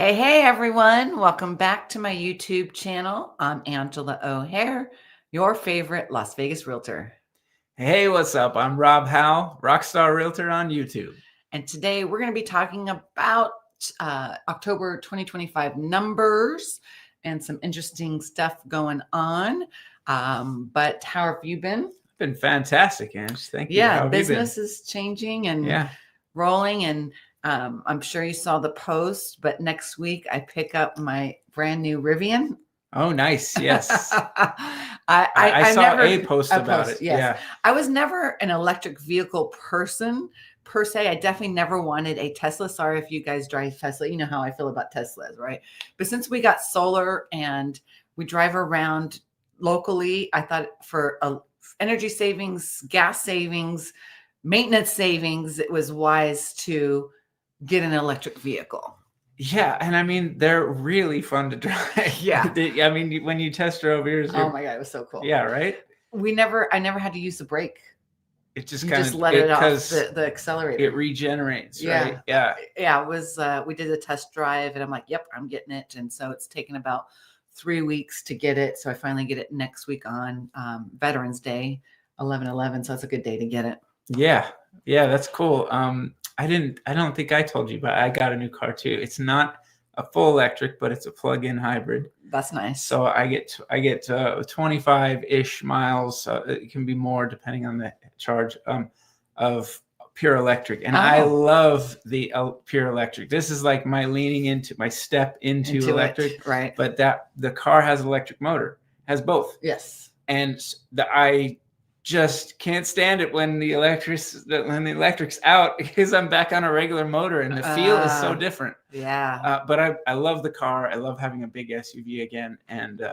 Hey, everyone. Welcome back to my YouTube channel. I'm Angela O'Hare, your favorite Las Vegas realtor. Hey, what's up? I'm Rob Howell, Rockstar Realtor on YouTube. And today we're going to be talking about October 2025 numbers and some interesting stuff going on. But how have you been? Been fantastic, Ange. Thank you. Yeah, business is changing and rolling. And I'm sure you saw the post, but next week I pick up my brand new Rivian. Oh, nice. Yes. I saw never, a post about it. Yes. Yeah. I was never an electric vehicle person per se. I definitely never wanted a Tesla. Sorry if you guys drive Tesla. You know how I feel about Teslas, right? But since we got solar and we drive around locally, I thought for energy savings, gas savings, maintenance savings, it was wise to get an electric vehicle. Yeah, and I mean they're really fun to drive. Yeah. I mean when you test drove yours. Oh my God, it was so cool. Yeah, right. I never had to use the brake. It just You kind just of let it off the accelerator. It regenerates, right? Yeah. Yeah. It was. We did a test drive, and I'm like, "Yep, I'm getting it." And so it's taken about 3 weeks to get it. So I finally get it next week on Veterans Day, 11/11. So it's a good day to get it. Yeah, that's cool. I don't think I told you, but I got a new car too. It's not a full electric, but it's a plug-in hybrid. That's nice. So I get 25-ish miles. It can be more depending on the charge of pure electric. And I love the pure electric. This is like my step into electric. It, right. But the car has an electric motor, has both. Yes. And I just can't stand it when the electric's out because I'm back on a regular motor and the feel is so different. Yeah. But I love the car. I love having a big SUV again. And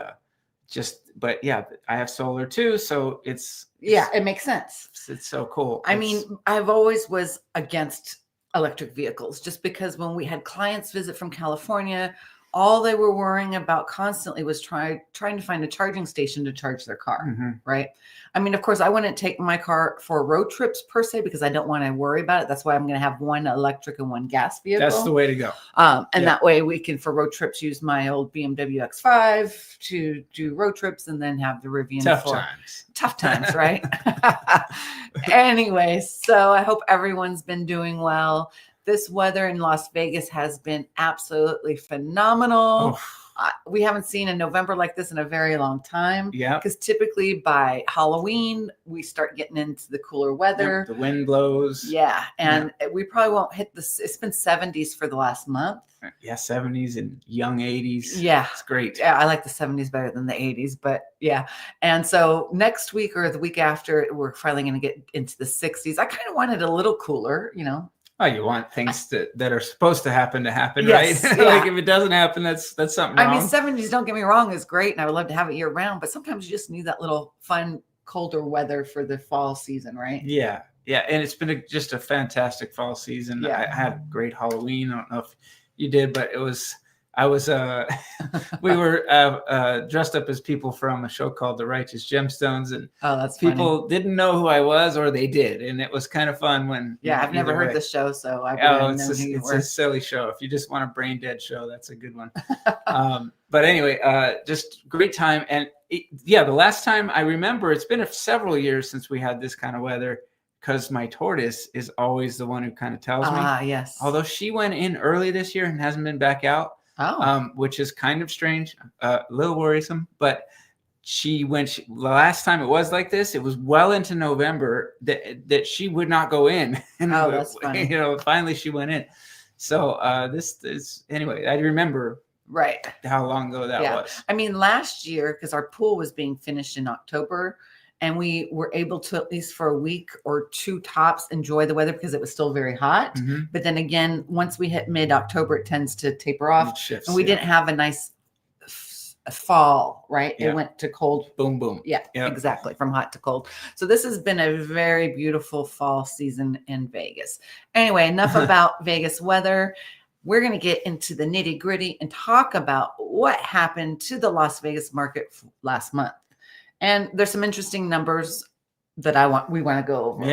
but yeah, I have solar too. So it makes sense. It's so cool. I mean, I've always was against electric vehicles just because when we had clients visit from California, all they were worrying about constantly was trying to find a charging station to charge their car, right? I mean, of course, I wouldn't take my car for road trips per se because I don't want to worry about it. That's why I'm going to have one electric and one gas vehicle. That's the way to go. That way we can, for road trips, use my old BMW X5 to do road trips and then have the Rivian. Tough times, right? Anyway, so I hope everyone's been doing well. This weather in Las Vegas has been absolutely phenomenal. We haven't seen a November like this in a very long time. Yeah. Because typically by Halloween, we start getting into the cooler weather. The wind blows. Yeah. And we probably won't hit it's been 70s for the last month. Yeah, 70s and young 80s. Yeah. It's great. Yeah, I like the 70s better than the 80s, but yeah. And so next week or the week after, we're finally going to get into the 60s. I kind of wanted a little cooler, you know. Oh, you want things that are supposed to happen, yes, right? Yeah. Like if it doesn't happen, that's something wrong. I mean, 70s, don't get me wrong, is great, and I would love to have it year round, but sometimes you just need that little fun, colder weather for the fall season, right? Yeah. And it's been just a fantastic fall season. Yeah. I had a great Halloween. I don't know if you did, but we were dressed up as people from a show called The Righteous Gemstones, and that's people funny. Didn't know who I was, or they did, and it was kind of fun when. I've never heard the show, so it's a silly show. If you just want a brain dead show, that's a good one. But anyway, just great time, and the last time I remember, it's been several years since we had this kind of weather. Because my tortoise is always the one who kind of tells me. Yes. Although she went in early this year and hasn't been back out. Which is kind of strange, a little worrisome. But the last time it was like this, it was well into November that she would not go in. And that's funny. Finally she went in. So this is anyway. I remember how long ago that was. I mean, last year because our pool was being finished in October. And we were able to, at least for a week or two tops, enjoy the weather because it was still very hot. But then again, once we hit mid-October, it tends to taper off. It shifts, and we didn't have a nice fall, right? Yeah. It went to cold. Boom, boom. Yeah, exactly. From hot to cold. So this has been a very beautiful fall season in Vegas. Anyway, enough about Vegas weather. We're going to get into the nitty gritty and talk about what happened to the Las Vegas market last month. And there's some interesting numbers that we want to go over,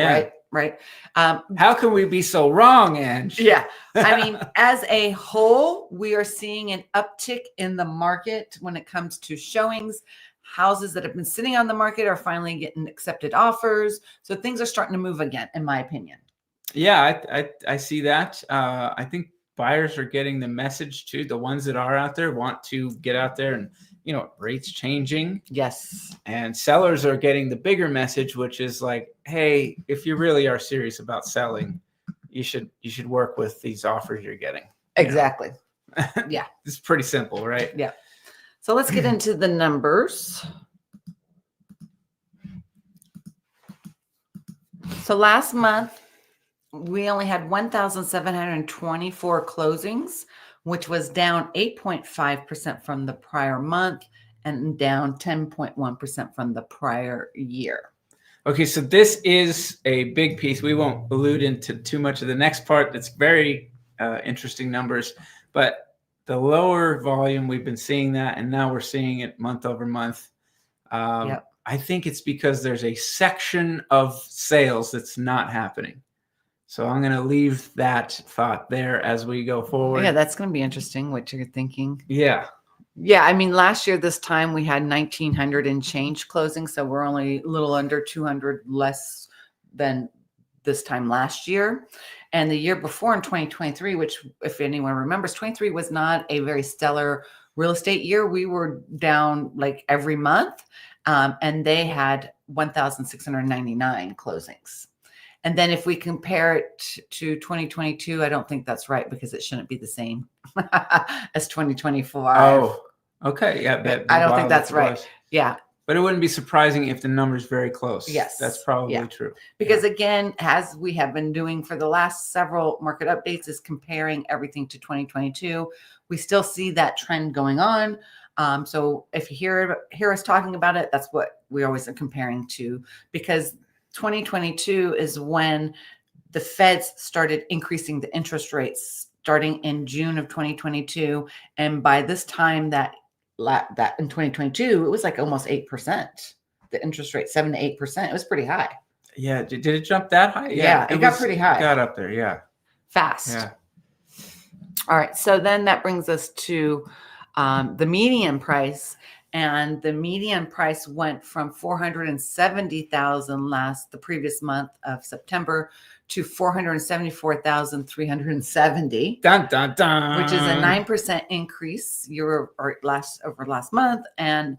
right? How can we be so wrong, Ange? Yeah. I mean, as a whole, we are seeing an uptick in the market when it comes to showings. Houses that have been sitting on the market are finally getting accepted offers. So things are starting to move again, in my opinion. Yeah, I see that. I think buyers are getting the message too. The ones that are out there want to get out there and, rates changing. Yes. And sellers are getting the bigger message, which is like, hey, if you really are serious about selling, you should work with these offers you're getting. Exactly. Yeah. It's pretty simple, right? Yeah. So let's get into the numbers. So last month, we only had 1,724 closings, which was down 8.5% from the prior month and down 10.1% from the prior year. Okay, so this is a big piece. We won't allude into too much of the next part. That's very interesting numbers, but the lower volume, we've been seeing that, and now we're seeing it month over month. Yep. I think it's because there's a section of sales that's not happening. So I'm going to leave that thought there as we go forward. Yeah, that's going to be interesting what you're thinking. Yeah. Yeah, I mean, last year this time we had 1,900 and change closings, so we're only a little under 200 less than this time last year. And the year before in 2023, which if anyone remembers, 23 was not a very stellar real estate year. We were down like every month, and they had 1,699 closings. And then if we compare it to 2022, I don't think that's right because it shouldn't be the same as 2024. Oh, okay. Yeah. I don't think that's right. Yeah. But it wouldn't be surprising if the number's very close. Yes. That's probably true. Because again, as we have been doing for the last several market updates, is comparing everything to 2022. We still see that trend going on. So if you hear us talking about it, that's what we always are comparing to, because 2022 is when the Feds started increasing the interest rates starting in June of 2022. And by this time that in 2022, it was like almost 8%. The interest rate, 7 to 8%. It was pretty high. Yeah. Did it jump that high? Yeah, it got pretty high. It got up there. Yeah. Fast. Yeah. All right. So then that brings us to the median price. And the median price went from 470,000 the previous month of September to 474,370. Dun, dun, dun. Which is a 9% increase over last month, and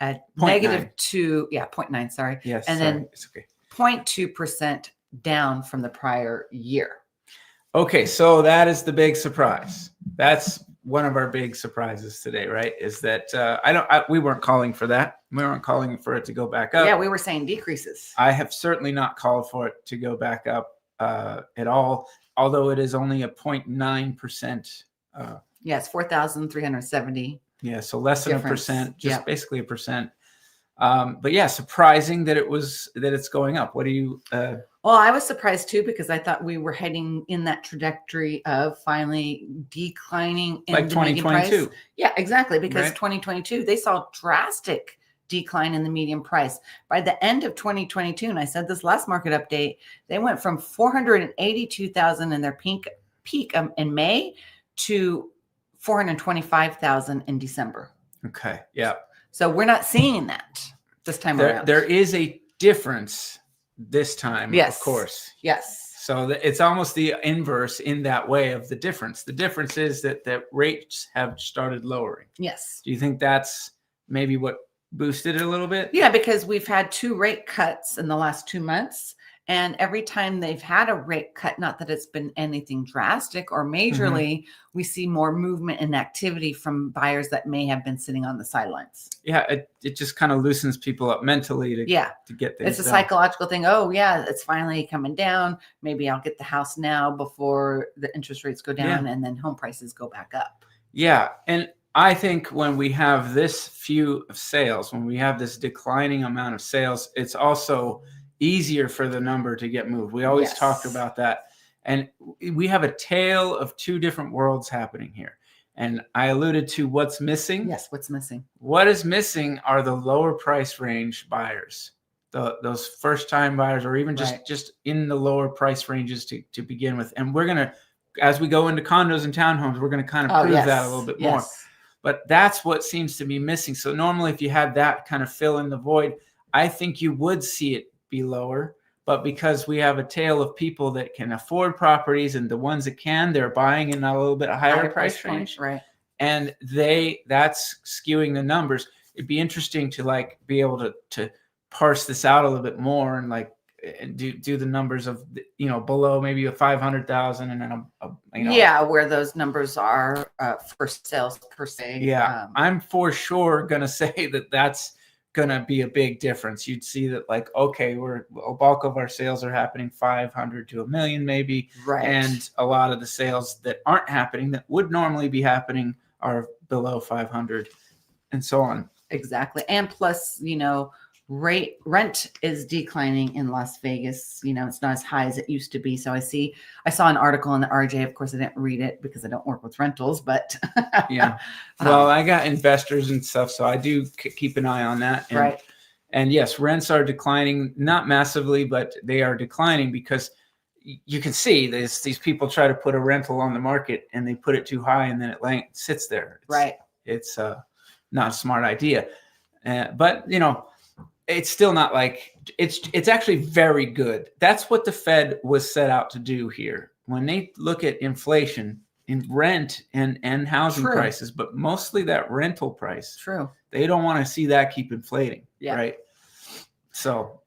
a negative 0.9, sorry. Yes. And then it's okay. 0.2% down from the prior year. Okay, so that is the big surprise. That's one of our big surprises today, right? Is that we weren't calling for that. We weren't calling for it to go back up. Yeah, we were saying decreases. I have certainly not called for it to go back up at all, although it is only a 0.9%. Yes, 4,370. Yeah, so less than difference. a percent, just basically a percent. But yeah, surprising that it's going up. What do you? Well, I was surprised too, because I thought we were heading in that trajectory of finally declining in like the median 2022. price. Yeah, exactly. Because Right. 2022, they saw drastic decline in the median price. By the end of 2022, and I said this last market update, they went from 482,000 in their peak in May to 425,000 in December. Okay. Yeah. So we're not seeing that this time around. There is a difference this time, Yes. of course. Yes. So it's almost the inverse in that way of the difference. The difference is that the rates have started lowering. Yes. Do you think that's maybe what boosted it a little bit? Yeah, because we've had 2 rate cuts in the last 2 months. And every time they've had a rate cut, not that it's been anything drastic or majorly, we see more movement and activity from buyers that may have been sitting on the sidelines. Yeah, it just kind of loosens people up mentally to get things It's a done. psychological thing. Oh, yeah, it's finally coming down. Maybe I'll get the house now before the interest rates go down and then home prices go back up. Yeah, and I think when we have this few of sales, when we have this declining amount of sales, it's also easier for the number to get moved. We always talk about that. And we have a tale of 2 different worlds happening here. And I alluded to what's missing. Yes, what's missing? What is missing are the lower price range buyers. those first time buyers, or even just in the lower price ranges to begin with. And we're gonna, as we go into condos and townhomes, we're gonna kind of prove that a little bit more. But that's what seems to be missing. So normally, if you had that kind of fill in the void, I think you would see it be lower. But because we have a tale of people that can afford properties, and the ones that can, they're buying in a little bit higher price range, and that's skewing the numbers. It'd be interesting to like be able to parse this out a little bit more, and like do the numbers of, you know, below maybe a 500,000, and then you know, where those numbers are for sales per se. I'm for sure gonna say that's gonna be a big difference. You'd see that, like, okay, a bulk of our sales are happening 500 to $1 million maybe, and a lot of the sales that aren't happening that would normally be happening are below 500, and so on. Exactly. And plus, you know, rent is declining in Las Vegas. You know, it's not as high as it used to be. So I saw an article in the RJ. Of course, I didn't read it because I don't work with rentals, but well, I got investors and stuff, so I do keep an eye on that. And, and yes, rents are declining, not massively, but they are declining because you can see these people try to put a rental on the market, and they put it too high, and then it sits there. It's not a smart idea. But, you know, it's still not like it's actually very good. That's what the Fed was set out to do here. When they look at inflation in rent and housing prices, but mostly that rental price. They don't want to see that keep inflating. Right. So,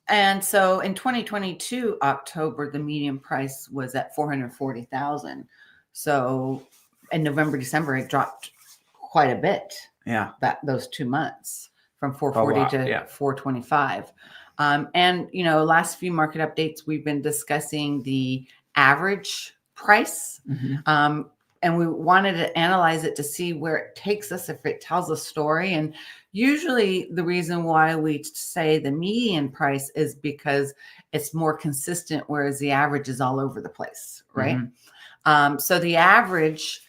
and so in 2022, October, the median price was at 440,000. So in November, December, it dropped quite a bit. Those 2 months. From 440 to 425. And, you know, last few market updates, we've been discussing the average price. And we wanted to analyze it to see where it takes us, if it tells a story. And usually the reason why we say the median price is because it's more consistent, whereas the average is all over the place, right? So the average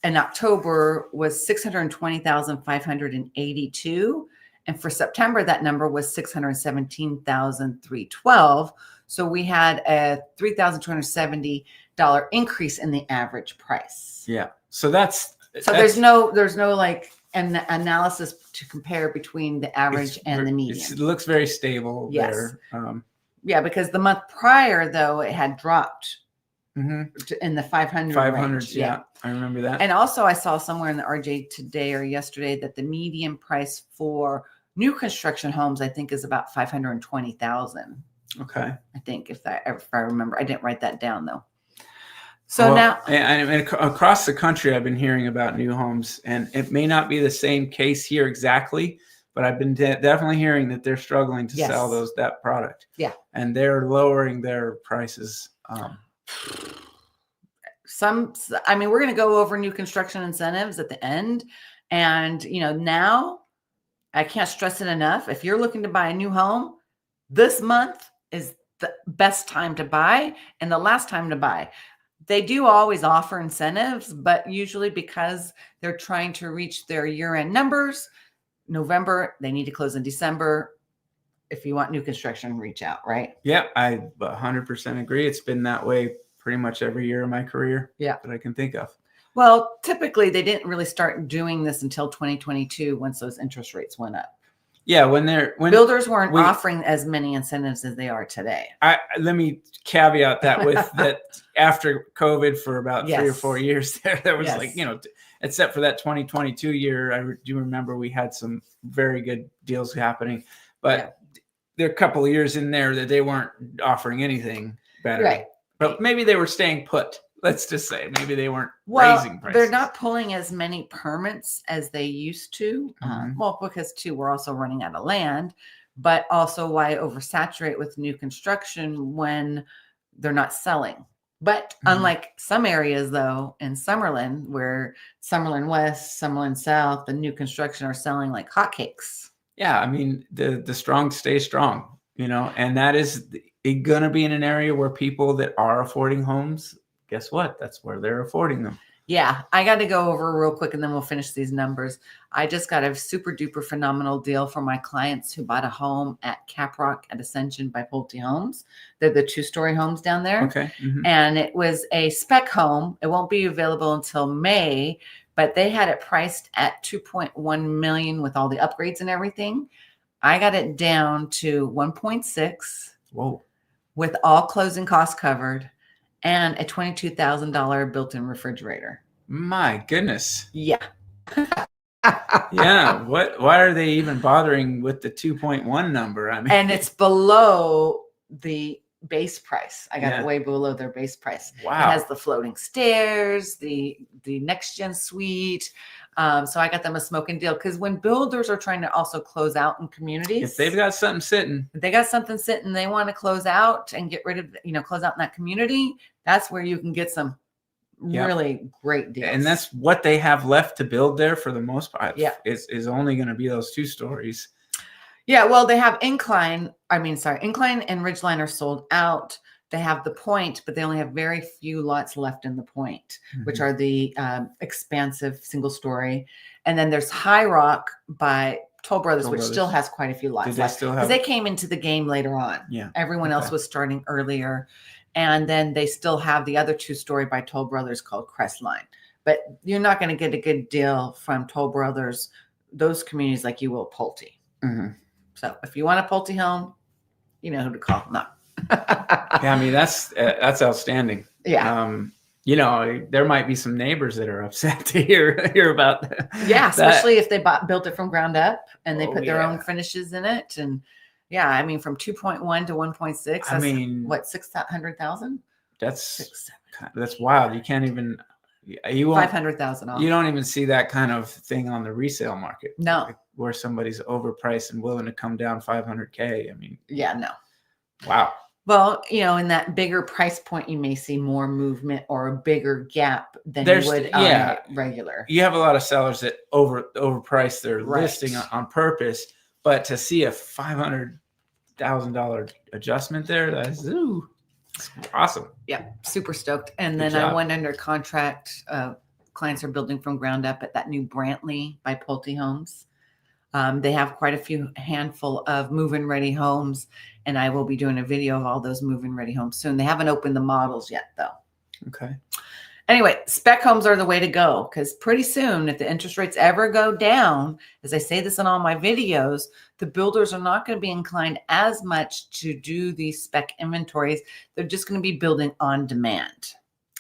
in October was 620,582. And for September, that number was 617,312. So we had a $3,270 increase in the average price. So that's there's no like an analysis to compare between the average and the median. It looks very stable there. Because the month prior, though, it had dropped in the 500 range. I remember that. And also I saw somewhere in the RJ today or yesterday that the median price for new construction homes, I think, is about 520,000. Okay. I think if I remember, I didn't write that down though. So now, and across the country, I've been hearing about new homes, and it may not be the same case here exactly, but I've been definitely hearing that they're struggling to sell that product. And they're lowering their prices. We're going to go over new construction incentives at the end. And, you know, now I can't stress it enough. If you're looking to buy a new home, this month is the best time to buy and the last time to buy. They do always offer incentives, but usually because they're trying to reach their year-end numbers, November, they need to close in December. If you want new construction, reach out, right? I 100% agree. It's been that way pretty much every year of my career that I can think of. Well, typically they didn't really start doing this until 2022 once those interest rates went up. When builders weren't offering as many incentives as they are today. Let me caveat that with that after COVID for about 3 or 4 years there was like, you know, except for that 2022 year, I do remember we had some very good deals happening, but there are a couple of years in there that they weren't offering anything better. But maybe they were staying put. Let's just say maybe they weren't raising prices. They're not pulling as many permits as they used to. Because too, we're also running out of land, but also why oversaturate with new construction when they're not selling. But unlike some areas, though, in Summerlin, where Summerlin West, Summerlin South, the new construction are selling like hotcakes. I mean, the strong stay strong, you know, and that is going to be in an area where people that are affording homes guess what? That's where they're affording them. Yeah, I got to go over real quick and then we'll finish these numbers. I just got a super duper phenomenal deal for my clients who bought a home at Caprock at Ascension by Pulte Homes. They're the 2-story homes down there. Okay. Mm-hmm. And it was a spec home. It won't be available until May, but they had it priced at $2.1 million with all the upgrades and everything. I got it down to 1.6. Whoa. With all closing costs covered and a $22,000 built-in refrigerator. My goodness. Yeah. Yeah. Why are they even bothering with the 2.1 number? I mean, and it's below the base price. I got it way below their base price. Wow. It has the floating stairs, the next gen suite. So I got them a smoking deal because when builders are trying to also close out in communities, if they've got something sitting, they want to close out and get rid of, close out in that community. That's where you can get some really great deals. And that's what they have left to build there for the most part. Yeah. Is only going to be those 2 stories. Yeah. Well, they have Incline and Ridgeline are sold out. They have the Point, but they only have very few lots left in the Point, which are the expansive single story. And then there's High Rock by Toll Brothers, which still has quite a few lots left. Because they came into the game later on. Yeah. Everyone else was starting earlier. And then they still have the other 2-story by Toll Brothers called Crestline. But you're not going to get a good deal from Toll Brothers, those communities like you will Pulte. Mm-hmm. So if you want a Pulte home, you know who to call. No. Yeah, I mean that's outstanding. Yeah. There might be some neighbors that are upset to hear about that. Yeah, especially if they built it from ground up and they put their own finishes in it. And yeah, I mean from 2.1 to 1.6. I mean, what, 600,000? That's wild. You can't even 500,000 off. You don't even see that kind of thing on the resale market. No, like where somebody's overpriced and willing to come down 500K. I mean, yeah, no. Wow. Well, in that bigger price point, you may see more movement or a bigger gap than you would on regular. You have a lot of sellers that overprice their listing on purpose, but to see a $500,000 adjustment there, that's awesome. Yeah, super stoked. And then I went under contract. Clients are building from ground up at that new Brantley by Pulte Homes. They have quite a handful of move-in ready homes, and I will be doing a video of all those move-in ready homes soon. They haven't opened the models yet, though. Okay. Anyway, spec homes are the way to go because pretty soon, if the interest rates ever go down, as I say this in all my videos, the builders are not going to be inclined as much to do these spec inventories. They're just going to be building on demand.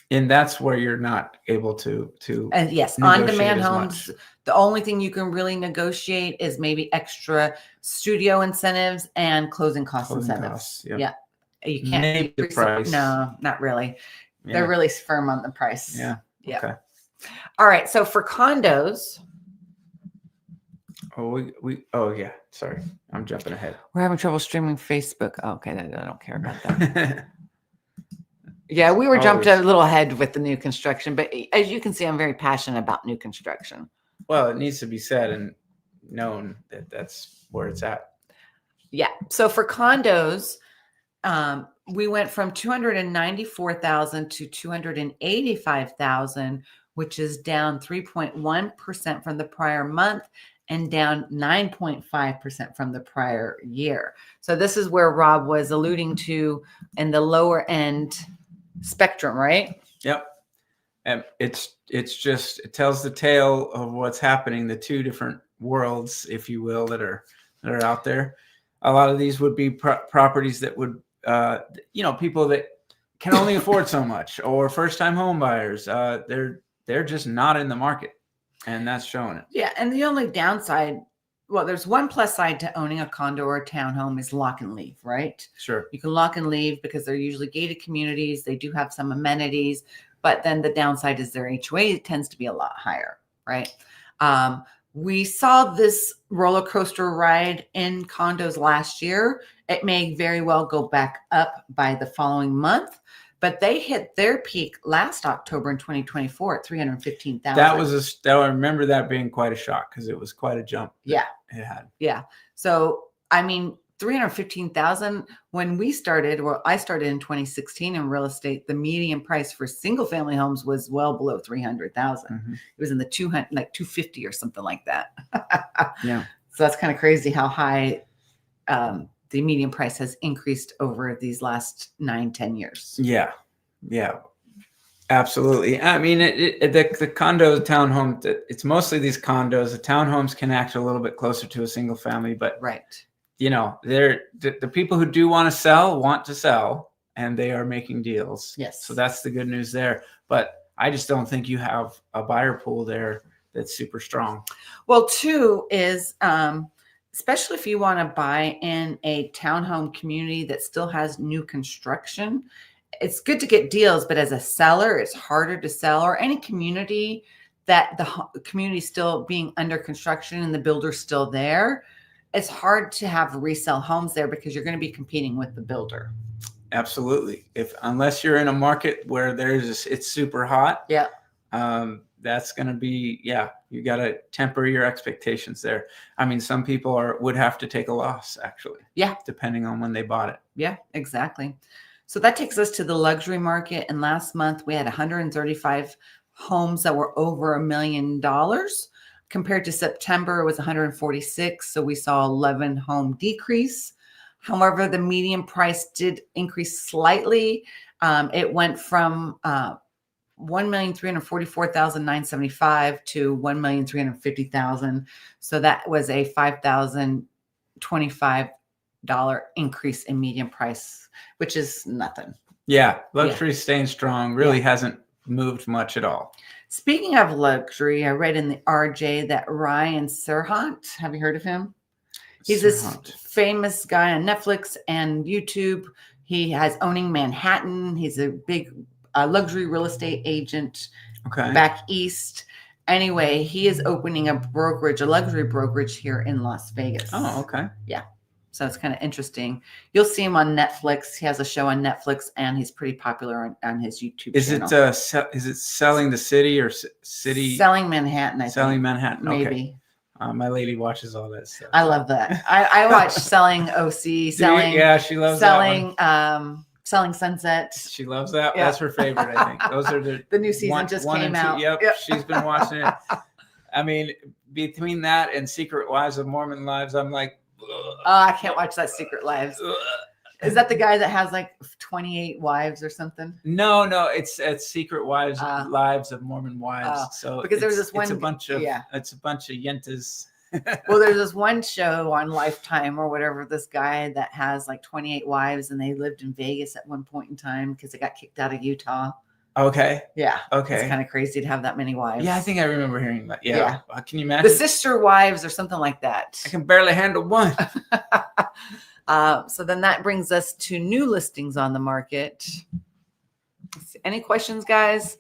And that's where you're not able to and yes, on-demand homes. The only thing you can really negotiate is maybe extra studio incentives and closing cost incentives. Yeah, you can't name the price. No, not really. Yeah. They're really firm on the price. Yeah. Okay. All right. So for condos. Oh yeah. Sorry, I'm jumping ahead. We're having trouble streaming Facebook. Oh, okay, I don't care about that. Yeah, we were jumped a little ahead with the new construction, but as you can see, I'm very passionate about new construction. Well, it needs to be said and known that that's where it's at. Yeah. So for condos, we went from 294,000 to 285,000, which is down 3.1% from the prior month and down 9.5% from the prior year. So this is where Rob was alluding to in the lower end spectrum, right? Yep. And it tells the tale of what's happening, the 2 different worlds, if you will, that are out there. A lot of these would be properties that would, people that can only afford so much, or first-time home buyers. They're just not in the market, and that's showing it. Yeah, and the only downside, well, there's one plus side to owning a condo or a townhome is lock and leave, right? Sure. You can lock and leave because they're usually gated communities. They do have some amenities, but then the downside is their HOA tends to be a lot higher, right? We saw this roller coaster ride in condos last year. It may very well go back up by the following month, but they hit their peak last October in 2024 at 315,000. I remember that being quite a shock because it was quite a jump. Yeah. It had. Yeah. So, I mean, 315,000. When we started, well, I started in 2016 in real estate, the median price for single family homes was well below 300,000. Mm-hmm. It was in the 200, like 250 or something like that. Yeah. So that's kind of crazy how high the median price has increased over these last 9-10 years. Yeah. Yeah. Absolutely. I mean, the condo townhome, it's mostly these condos. The townhomes can act a little bit closer to a single family, but right. You know, the people who do want to sell, and they are making deals. Yes. So that's the good news there. But I just don't think you have a buyer pool there that's super strong. Well, two is, especially if you want to buy in a townhome community that still has new construction, it's good to get deals, but as a seller, it's harder to sell, or any community that the community still being under construction and the builder's still there. It's hard to have resale homes there because you're going to be competing with the builder. Absolutely. Unless you're in a market where it's super hot. Yeah. That's going to be, you got to temper your expectations there. I mean, some people would have to take a loss, actually. Yeah. Depending on when they bought it. Yeah, exactly. So that takes us to the luxury market. And last month we had 135 homes that were over $1 million. Compared to September, it was 146. So we saw 11 home decrease. However, the median price did increase slightly. It went from $1,344,975 to $1,350,000. So that was a $5,025 increase in median price, which is nothing. Yeah, luxury staying strong. Really hasn't moved much at all. Speaking of luxury, I read in the RJ that Ryan Serhant, have you heard of him? He's this famous guy on Netflix and YouTube. He has Owning Manhattan. He's a big luxury real estate agent back east. Anyway, he is opening a luxury brokerage here in Las Vegas. Oh, okay. Yeah. So it's kind of interesting. You'll see him on Netflix. He has a show on Netflix, and he's pretty popular on his YouTube channel. Is it Selling the City or City? Selling Manhattan, I think. Selling Manhattan, maybe. Okay. My lady watches all that stuff. I love that. I watch Selling OC, Selling. Yeah, she loves Selling, that one. Selling Sunset. She loves that. Yeah. That's her favorite, I think. Those are the new season just came out. Yep, she's been watching it. I mean, between that and Secret Wives of Mormon Lives, I'm like, oh, I can't watch that Secret Lives. Is that the guy that has like 28 wives or something? No, it's Secret Wives, Lives of Mormon Wives. So because there was this one, it's a bunch of yentas. Well, there's this one show on Lifetime or whatever, this guy that has like 28 wives, and they lived in Vegas at one point in time because they got kicked out of Utah. Okay. Yeah. Okay. It's kind of crazy to have that many wives. Yeah, I think I remember hearing that. Yeah. Can you imagine? The sister wives or something like that. I can barely handle one. So then that brings us to new listings on the market. Any questions, guys?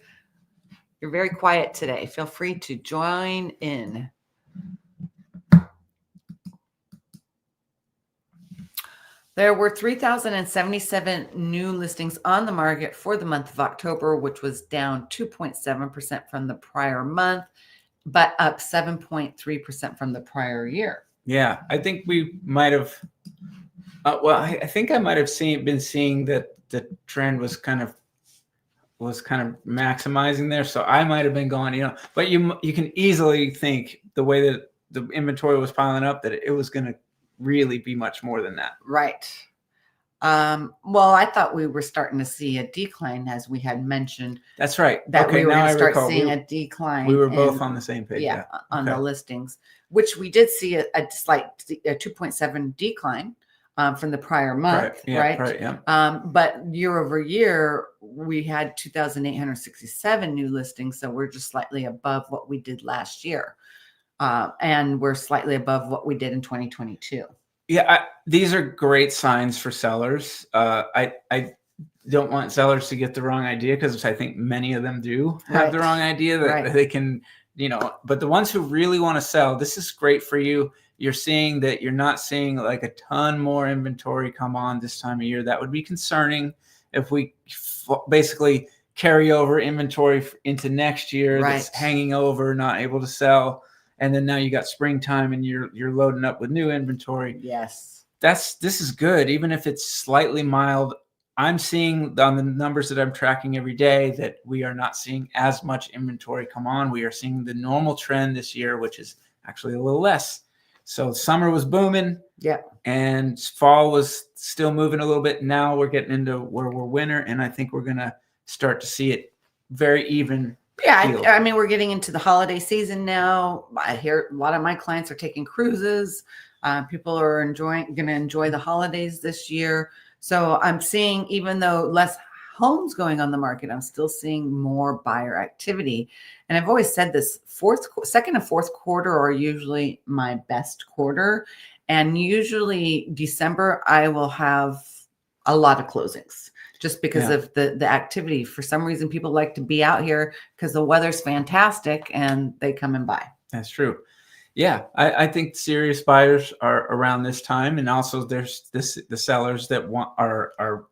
You're very quiet today. Feel free to join in. There were 3,077 new listings on the market for the month of October, which was down 2.7% from the prior month, but up 7.3% from the prior year. Yeah, I think we might have. I think I might have been seeing that the trend was kind of maximizing there. So I might have been going, but you can easily think the way that the inventory was piling up that it was going to really be much more than that. Right. Well, I thought we were starting to see a decline, as we had mentioned. That's right. That we were going to start seeing a decline. We were both on the same page. Yeah, on the listings, which we did see a slight 2.7 decline from the prior month, right? Right. Yeah. But year over year, we had 2,867 new listings, so we're just slightly above what we did last year. And we're slightly above what we did in 2022. Yeah, these are great signs for sellers. I don't want sellers to get the wrong idea, because I think many of them do have the wrong idea that they can, but the ones who really want to sell, this is great for you. You're seeing that you're not seeing like a ton more inventory come on this time of year. That would be concerning if we basically carry over inventory into next year that's hanging over, not able to sell. And then now you got springtime and you're loading up with new inventory. Yes. this is good, even if it's slightly mild. I'm seeing on the numbers that I'm tracking every day that we are not seeing as much inventory come on. We are seeing the normal trend this year, which is actually a little less. So summer was booming. Yeah. And fall was still moving a little bit. Now we're getting into where we're winter, and I think we're going to start to see it very even. Yeah, I mean, we're getting into the holiday season now. I hear a lot of my clients are taking cruises. People are going to enjoy the holidays this year. So I'm seeing, even though less homes going on the market, I'm still seeing more buyer activity. And I've always said this: second and fourth quarter are usually my best quarter. And usually December, I will have a lot of closings just because of the activity. For some reason, people like to be out here because the weather's fantastic and they come and buy. That's true. Yeah, I think serious buyers are around this time, and also there's the sellers that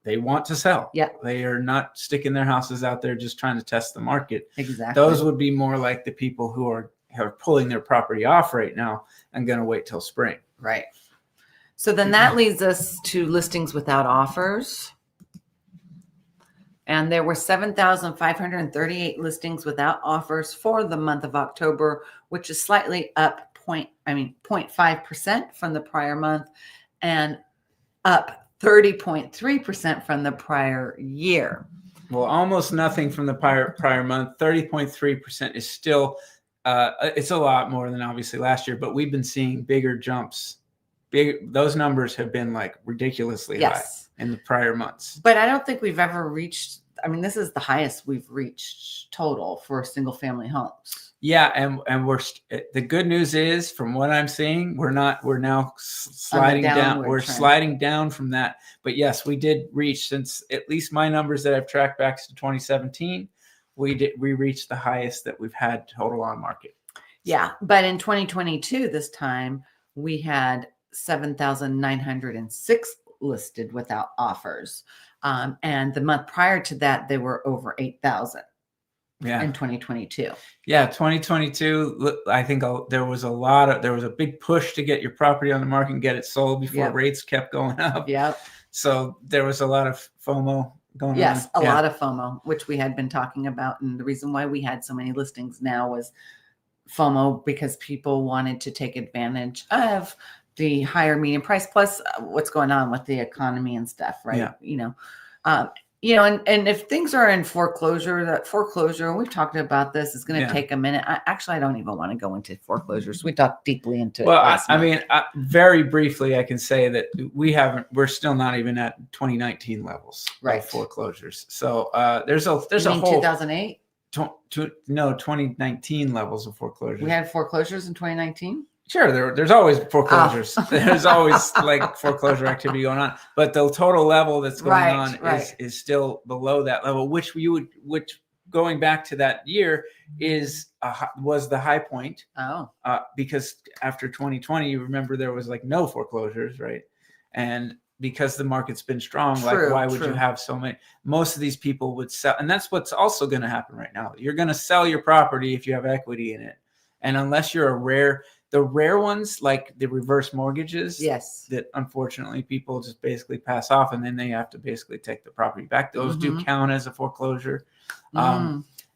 they want to sell. Yeah, they are not sticking their houses out there just trying to test the market. Exactly. Those would be more like the people who are pulling their property off right now and going to wait till spring. Right. So then that leads us to listings without offers. And there were 7,538 listings without offers for the month of October, which is slightly up 0.5% from the prior month and up 30.3% from the prior year. Well, almost nothing from the prior month. 30.3% is still, it's a lot more than obviously last year, but we've been seeing bigger jumps. Those numbers have been like ridiculously high in the prior months. But I don't think we've ever reached, I mean, this is the highest we've reached total for single family homes. Yeah. And the good news is, from what I'm seeing, we're now sliding down. We're sliding down from that. But yes, we did reach, since at least my numbers that I've tracked back to 2017, we reached the highest that we've had total on market. Yeah. But in 2022, this time we had 7,906 listed without offers. And the month prior to that, they were over 8,000 in 2022. Yeah, 2022, I think there was a big push to get your property on the market and get it sold before rates kept going up. Yeah. So there was a lot of FOMO going on. Yes, a lot of FOMO, which we had been talking about. And the reason why we had so many listings now was FOMO, because people wanted to take advantage of the higher median price, plus what's going on with the economy and stuff, right? Yeah. And if things are in foreclosure, and we've talked about this, is going to take a minute. I don't even want to go into foreclosures. We talked deeply into it. Well, very briefly, I can say that we're still not even at 2019 levels of foreclosures. So there's a whole 2008. 2019 levels of foreclosures. We had foreclosures in 2019. Sure, there's always foreclosures. There's always like foreclosure activity going on, but the total level that's going on is still below that level, which going back to that year was the high point. Because after 2020, you remember there was like no foreclosures, right? And because the market's been strong, why would you have so many? Most of these people would sell, and that's what's also going to happen right now. You're going to sell your property if you have equity in it, and unless you're the rare ones, like the reverse mortgages, that unfortunately people just basically pass off, and then they have to basically take the property back. Those do count as a foreclosure.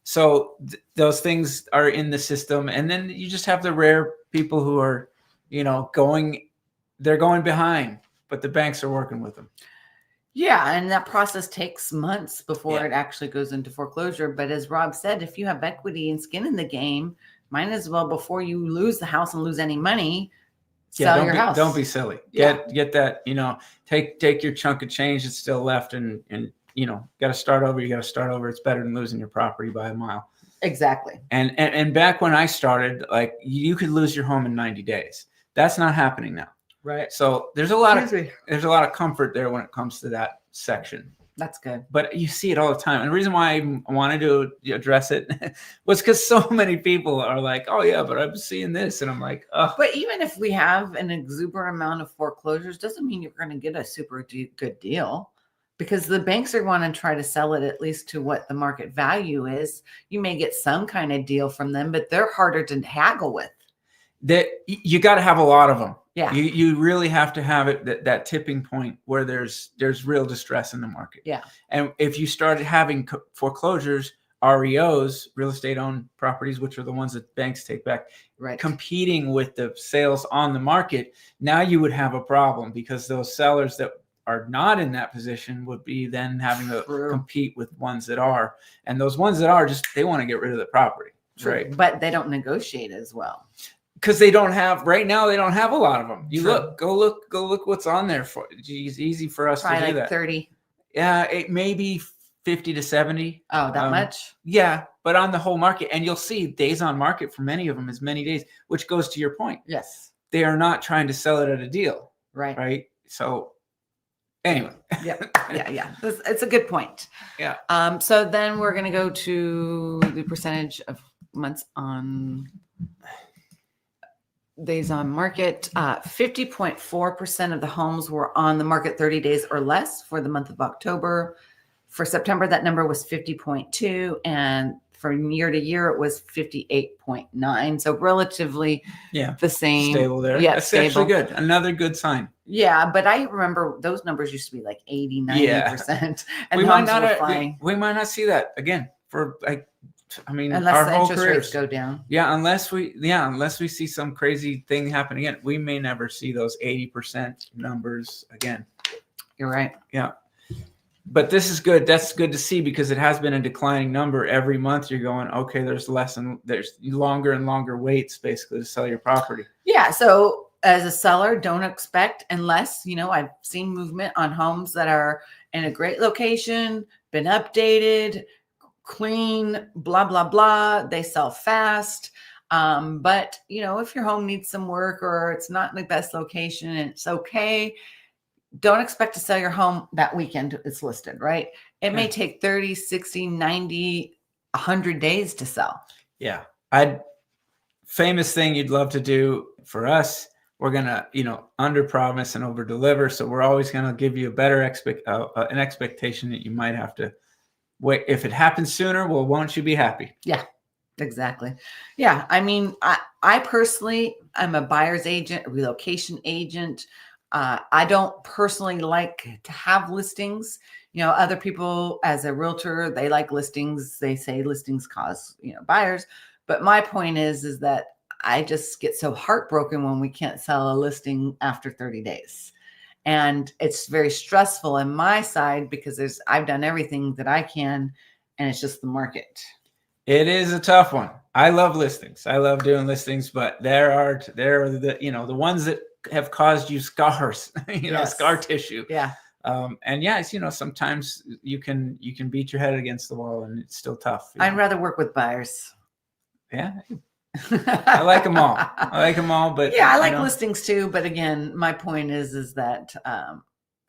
So those things are in the system. And then you just have the rare people who are, they're going behind, but the banks are working with them. Yeah. And that process takes months before it actually goes into foreclosure. But as Rob said, if you have equity and skin in the game, might as well, before you lose the house and lose any money, sell your house. Don't be silly. Get that, take your chunk of change that's still left and got to start over. You got to start over. It's better than losing your property by a mile. Exactly. And back when I started, like, you could lose your home in 90 days. That's not happening now. Right. So there's a lot of comfort there when it comes to that section. That's good. But you see it all the time. And the reason why I wanted to address it was because so many people are like, oh, yeah, but I'm seeing this. And I'm like, oh. But even if we have an exuberant amount of foreclosures, doesn't mean you're going to get a super good deal, because the banks are going to try to sell it at least to what the market value is. You may get some kind of deal from them, but they're harder to haggle with. That you got to have a lot of them. Yeah. You really have to have it that tipping point where there's real distress in the market. Yeah. And if you started having foreclosures, REOs, real estate owned properties, which are the ones that banks take back, Right. competing with the sales on the market, now you would have a problem because those sellers that are not in that position would be then having to compete with ones that are. And those ones that are just, they want to get rid of the property. True. Right. But they don't negotiate as well. Because they don't have right now. They don't have a lot of them. You go look what's on there for. It's easy for us Probably to do like that. 30. Yeah, it may be 50 to 70. Oh, that much? Yeah, but on the whole market, and you'll see days on market for many of them is many days, which goes to your point. Yes, they are not trying to sell it at a deal. Right. So anyway. Yeah. It's a good point. Yeah. So then we're gonna go to the percentage of months on days on market. 50.4% of the homes were on the market 30 days or less for the month of October. For September, that number was 50.2, and from year to year, it was 58.9. So relatively the same. Stable there. Yeah, that's actually good. Another good sign. Yeah, but I remember those numbers used to be like 80, 90%. And we might not see that again for unless our the whole interest careers rates go down. Yeah, unless we see some crazy thing happen again, we may never see those 80% numbers again. You're right. Yeah. But this is good. That's good to see because it has been a declining number every month. You're going, okay, there's longer and longer waits basically to sell your property. Yeah. So as a seller, don't expect unless, I've seen movement on homes that are in a great location, been updated, clean, blah, blah, blah. They sell fast. But if your home needs some work or it's not in the best location and it's okay, don't expect to sell your home that weekend it's listed, right? It may take 30, 60, 90, 100 days to sell. Yeah. Famous thing you'd love to do for us, we're going to, under promise and over deliver. So we're always going to give you a better an expectation that you might have to wait. If it happens sooner, well, won't you be happy? Yeah, exactly. Yeah. I personally, I'm a buyer's agent, a relocation agent. I don't personally like to have listings. Other people as a realtor, they like listings. They say listings cause, buyers. But my point is that I just get so heartbroken when we can't sell a listing after 30 days. And it's very stressful on my side because I've done everything that I can and it's just the market. It is a tough one. I love listings. I love doing listings, but there are the ones that have caused you scars, scar tissue. Yeah. And yes, sometimes you can beat your head against the wall and it's still tough. I'd rather work with buyers. Yeah. I like them all. But yeah, I like listings too. But again, my point is that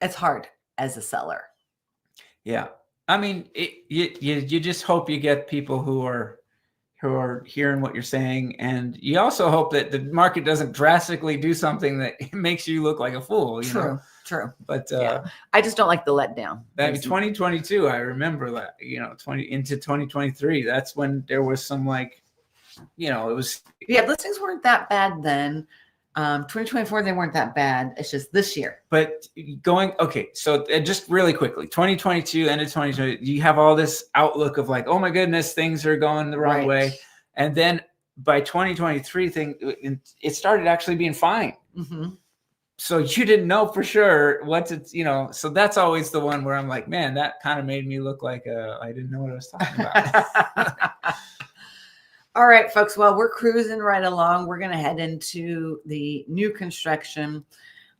it's hard as a seller. Yeah. You just hope you get people who are hearing what you're saying, and you also hope that the market doesn't drastically do something that makes you look like a fool. True. But I just don't like the letdown. That 2022, I remember that. Into 2023, that's when there was some it was. Yeah, listings weren't that bad then. 2024, they weren't that bad. It's just this year. But so just really quickly, 2022, end of 2020, you have all this outlook of oh my goodness, things are going the wrong way. And then by 2023, it started actually being fine. Mm-hmm. So you didn't know for sure so that's always the one where I'm like, man, that kind of made me look like I didn't know what I was talking about. All right, folks. Well, we're cruising right along. We're going to head into the new construction.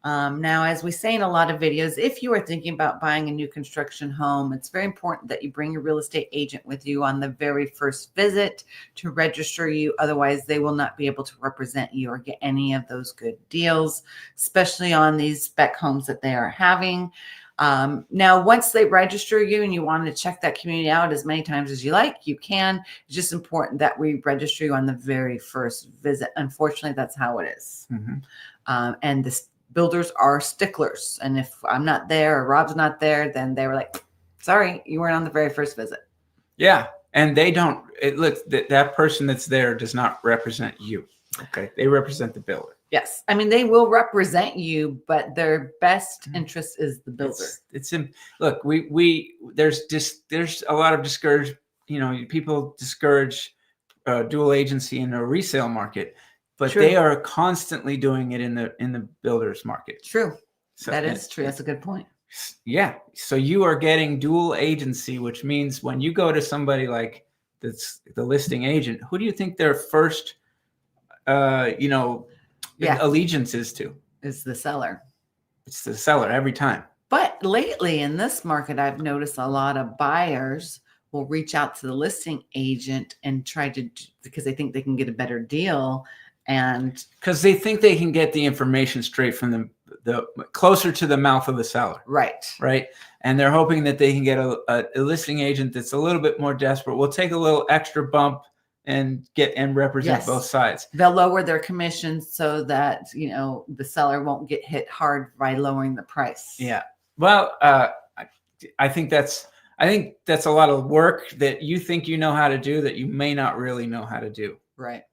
Now, as we say in a lot of videos, if you are thinking about buying a new construction home, it's very important that you bring your real estate agent with you on the very first visit to register you. Otherwise, they will not be able to represent you or get any of those good deals, especially on these spec homes that they are having. Now, once they register you and you want to check that community out as many times as you like, you can. It's just important that we register you on the very first visit. Unfortunately, that's how it is. Mm-hmm. And the builders are sticklers. And if I'm not there or Rob's not there, then they were like, sorry, you weren't on the very first visit. Yeah. And they don't, that person that's there does not represent you. Okay. They represent the builder. Yes. I mean, they will represent you, but their best interest is the builder. Look, there's a lot of discouraged, people discourage dual agency in a resale market, but True. they are constantly doing it in the builders market. True. So, that is true. That's a good point. Yeah. So you are getting dual agency, which means when you go to somebody like that's the listing agent, who do you think their first, allegiance is to? Is the seller. It's the seller every time. But lately in this market, I've noticed a lot of buyers will reach out to the listing agent and try to, because they think they can get a better deal. And because they think they can get the information straight from the closer to the mouth of the seller. Right. And they're hoping that they can get a listing agent that's a little bit more desperate. We'll take a little extra bump and represent both sides. They'll lower their commissions so that, the seller won't get hit hard by lowering the price. Yeah. Well, I think that's a lot of work that you think you know how to do that you may not really know how to do. Right.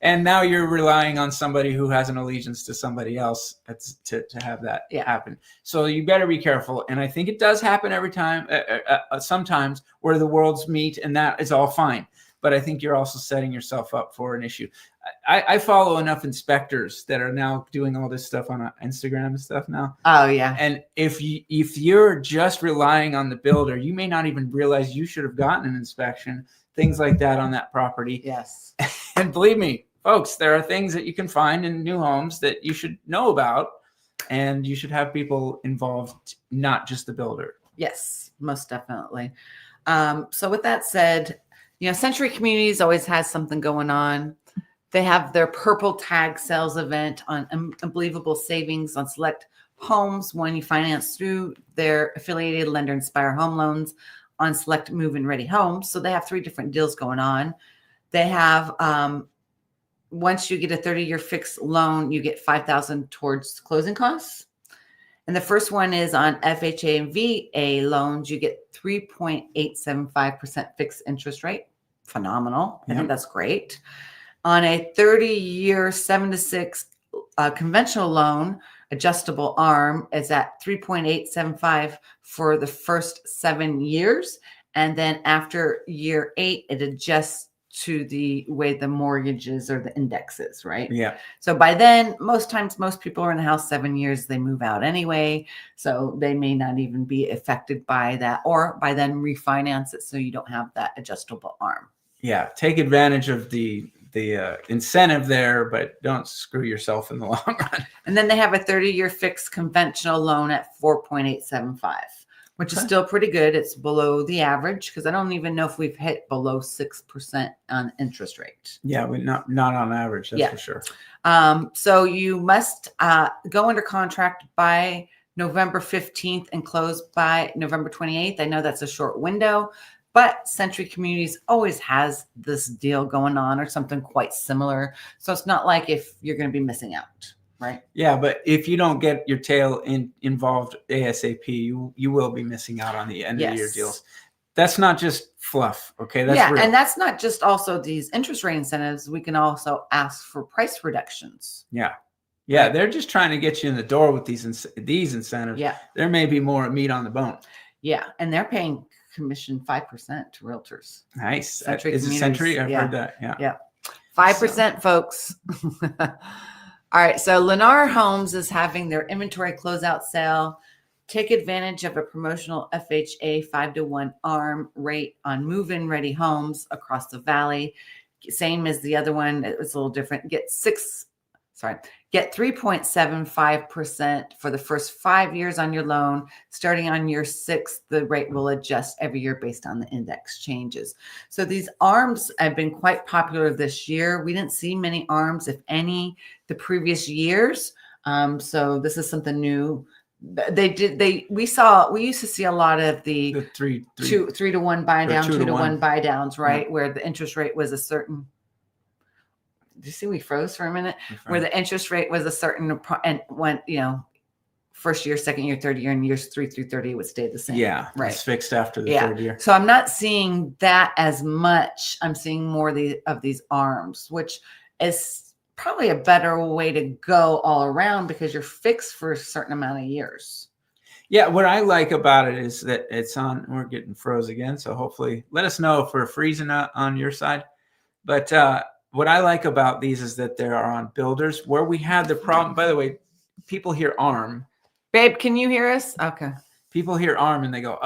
and now you're relying on somebody who has an allegiance to somebody else to have that happen. So you better be careful. And I think it does happen every time, sometimes where the worlds meet, and that is all fine. But I think you're also setting yourself up for an issue. I follow enough inspectors that are now doing all this stuff on Instagram and stuff now. Oh yeah. And if you're just relying on the builder, you may not even realize you should have gotten an inspection, things like that on that property. Yes. And believe me, folks, there are things that you can find in new homes that you should know about, and you should have people involved, not just the builder. Yes, most definitely. So with that said, Century Communities always has something going on. They have their purple tag sales event on unbelievable savings on select homes when you finance through their affiliated lender Inspire Home Loans on select move-in ready homes. So they have 3 different deals going on. They have, once you get a 30-year fixed loan, you get $5,000 towards closing costs. And the first one is on FHA and VA loans. You get 3.875% fixed interest rate. Phenomenal. I think that's great. On a 30-year 7-6 conventional loan, adjustable ARM is at 3.875 for the first 7 years. And then after year 8, it adjusts to the way the mortgages or the indexes, right? Yeah. So by then, most people are in the house 7 years, they move out anyway. So they may not even be affected by that, or by then refinance it so you don't have that adjustable ARM. Yeah. Take advantage of the incentive there, but don't screw yourself in the long run. And then they have a 30-year fixed conventional loan at 4.875. which is still pretty good. It's below the average because I don't even know if we've hit below 6% on interest rate. Yeah, we not on average, that's for sure. So you must go under contract by November 15th and close by November 28th. I know that's a short window, but Century Communities always has this deal going on or something quite similar. So it's not like if you're going to be missing out. Right. Yeah, but if you don't get your tail involved ASAP, you will be missing out on the end of the year deals. That's not just fluff, okay? That's real. And that's not just also these interest rate incentives. We can also ask for price reductions. Yeah, right. They're just trying to get you in the door with these incentives. Yeah, there may be more meat on the bone. Yeah, and they're paying commission 5% to realtors. Nice. Is it Century? I've heard that. Yeah. 5%, folks. All right, so Lennar Homes is having their inventory closeout sale. Take advantage of a promotional FHA 5-to-1 ARM rate on move-in ready homes across the valley. Same as the other one, it's a little different. Get 3.75% for the first 5 years on your loan. Starting on year 6, the rate will adjust every year based on the index changes. So these ARMs have been quite popular this year. We didn't see many ARMs, if any, the previous years. So this is something new. We used to see a lot of the 3-to-1 buy down, 2-to-1 buy downs, right? Yeah. Where the interest rate was a certain. Did you see we froze for a minute? Where the interest rate was a certain and went, first year, second year, third year, and years 3 through 30 would stay the same. Yeah, right. It's fixed after the third year. So I'm not seeing that as much. I'm seeing more of these arms, which is probably a better way to go all around because you're fixed for a certain amount of years. Yeah, what I like about it is that it's on. We're getting froze again, so hopefully let us know if we're freezing on your side. But what I like about these is that they are on builders where we had the problem. By the way, people hear arm. Babe, can you hear us? Okay. People hear arm and they go,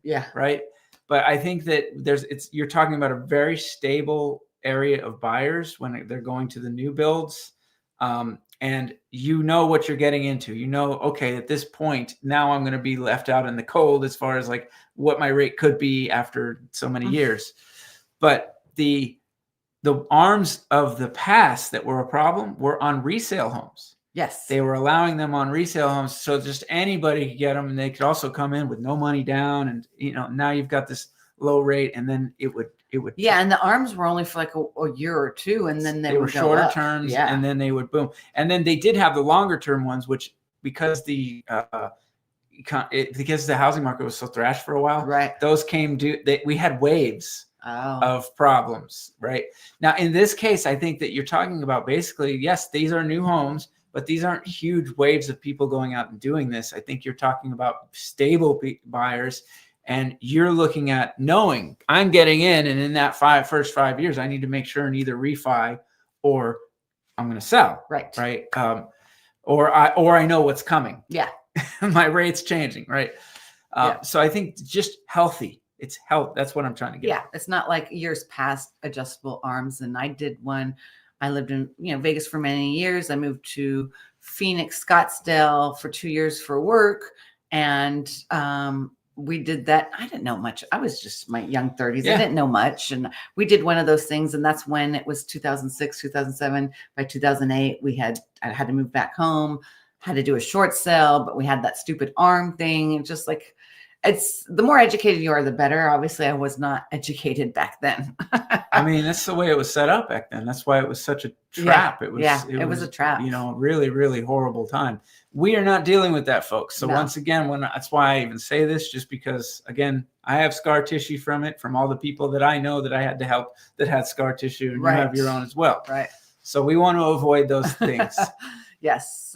yeah, right. But I think that you're talking about a very stable area of buyers when they're going to the new builds. And you know what you're getting into. You know, okay, at this point, now I'm going to be left out in the cold as far as like what my rate could be after so many years. But the arms of the past that were a problem were on resale homes. Yes. They were allowing them on resale homes. So just anybody could get them, and they could also come in with no money down. And, now you've got this low rate, and then it would. Yeah. And the arms were only for like a year or two. And then they were would shorter terms. Yeah. And then they would boom. And then they did have the longer term ones, which because the housing market was so thrashed for a while, right? Those came due. We had waves of problems, right? Now, in this case, I think that you're talking about basically, yes, these are new homes, but these aren't huge waves of people going out and doing this. I think you're talking about stable buyers, and you're looking at knowing I'm getting in, and in that first 5 years, I need to make sure and either refi or I'm going to sell, right? Or I know what's coming. Yeah, my rate's changing, right? So I think just healthy. It's health. That's what I'm trying to get. Yeah, it's not like years past adjustable arms. And I did one. I lived in Vegas for many years. I moved to Phoenix, Scottsdale for 2 years for work, and we did that. I didn't know much. I was just my young 30s. I didn't know much, and we did one of those things. And that's when it was 2006, 2007. By 2008, I had to move back home. Had to do a short sale, but we had that stupid arm thing. And just like, it's the more educated you are, the better. Obviously, I was not educated back then. I mean, that's the way it was set up back then. That's why it was such a trap. It was a trap. Really, really horrible time. We are not dealing with that, folks. So once again, that's why I even say this, just because, again, I have scar tissue from it, from all the people that I know that I had to help that had scar tissue, and you have your own as well. Right. So we want to avoid those things. Yes.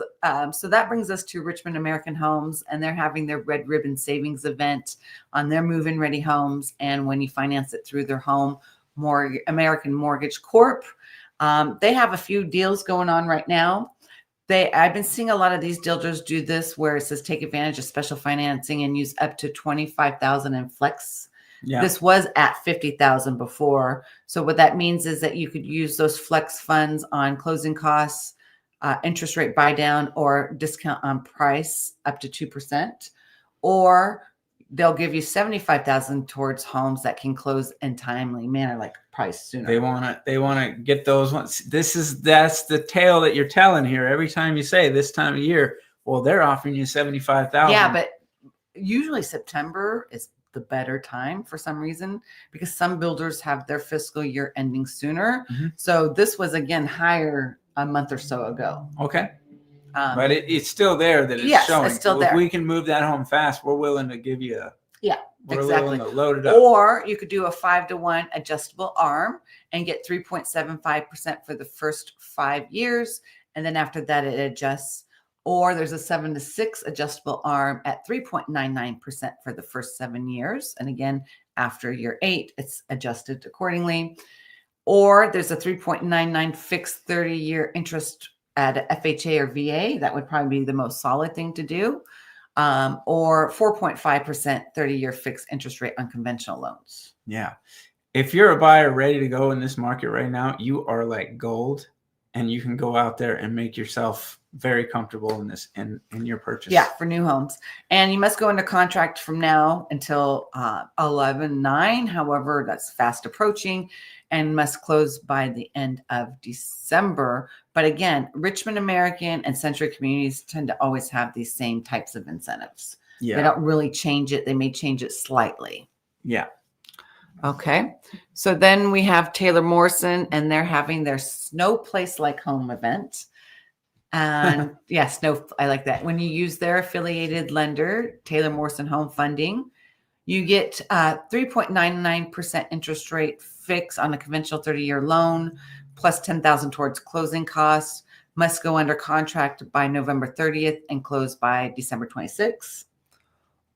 So that brings us to Richmond American Homes, and they're having their Red Ribbon Savings event on their move-in ready homes. And when you finance it through their home, American Mortgage Corp, they have a few deals going on right now. I've been seeing a lot of these dealers do this, where it says take advantage of special financing and use up to $25,000 in flex. Yeah. This was at $50,000 before. So what that means is that you could use those flex funds on closing costs, interest rate buy down, or discount on price up to 2%, or they'll give you $75,000 towards homes that can close in timely manner, like price sooner. They want to get those ones. That's the tale that you're telling here. Every time you say this time of year, well, they're offering you $75,000. Yeah, but usually September is the better time for some reason, because some builders have their fiscal year ending sooner. Mm-hmm. So this was again higher a month or so ago. Okay. But it's still there that it's showing. It's still there. If we can move that home fast, we're willing to give you exactly. willing to load it up. Or you could do a 5-to-1 adjustable arm and get 3.75% for the first 5 years. And then after that, it adjusts. Or there's a 7-to-6 adjustable arm at 3.99% for the first 7 years. And again, after year 8, it's adjusted accordingly. Or there's a 3.99 fixed 30-year interest at FHA or VA. That would probably be the most solid thing to do. Or 4.5% 30-year fixed interest rate on conventional loans. Yeah. If you're a buyer ready to go in this market right now, you are like gold, and you can go out there and make yourself very comfortable in this, in your purchase. Yeah, for new homes. And you must go into contract from now until 11/9. However, that's fast approaching, and must close by the end of December. But again, Richmond American and Century Communities tend to always have these same types of incentives. Yeah. They don't really change it. They may change it slightly. Yeah. Okay. So then we have Taylor Morrison, and they're having their Snow Place Like Home event. And yes, no, I like that. When you use their affiliated lender, Taylor Morrison Home Funding, you get 3.99% interest rate fix on a conventional 30-year loan, plus $10,000 towards closing costs. Must go under contract by November 30th and close by December 26th.